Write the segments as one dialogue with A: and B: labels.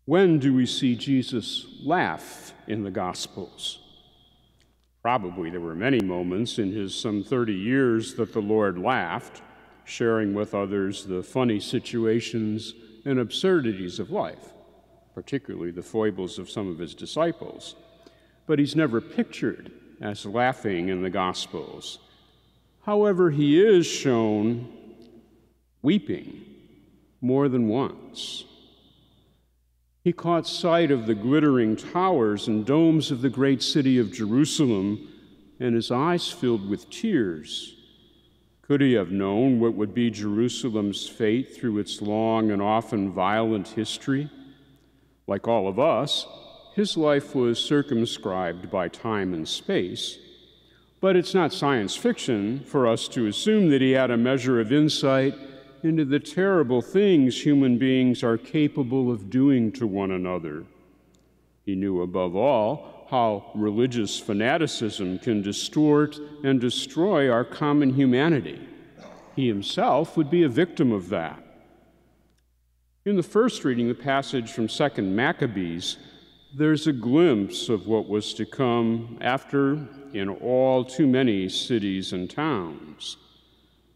A: When do we see Jesus laugh in the Gospels? Probably there were many moments in his some 30 years that the Lord laughed, sharing with others the funny situations and absurdities of life, particularly the foibles of some of his disciples. But he's never pictured as laughing in the Gospels. However, he is shown weeping more than once. He caught sight of the glittering towers and domes of the great city of Jerusalem, and his eyes filled with tears. Could he have known what would be Jerusalem's fate through its long and often violent history? Like all of us, his life was circumscribed by time and space, but it's not science fiction for us to assume that he had a measure of insight into the terrible things human beings are capable of doing to one another. He knew above all how religious fanaticism can distort and destroy our common humanity. He himself would be a victim of that. In the first reading, the passage from 2 Maccabees, there's a glimpse of what was to come after in all too many cities and towns.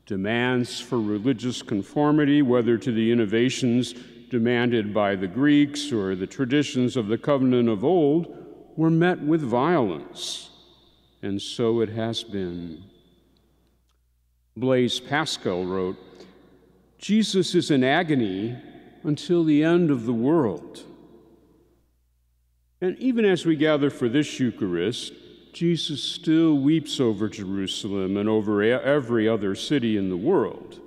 A: Demands for religious conformity, whether to the innovations demanded by the Greeks or the traditions of the covenant of old, were met with violence. And so it has been. Blaise Pascal wrote, "Jesus is in agony until the end of the world." And even as we gather for this Eucharist, Jesus still weeps over Jerusalem and over every other city in the world.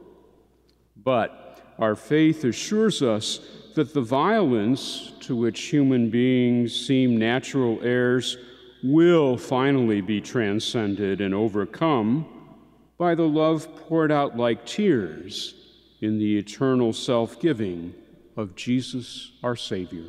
A: But our faith assures us that the violence to which human beings seem natural heirs will finally be transcended and overcome by the love poured out like tears in the eternal self-giving of Jesus, our Savior.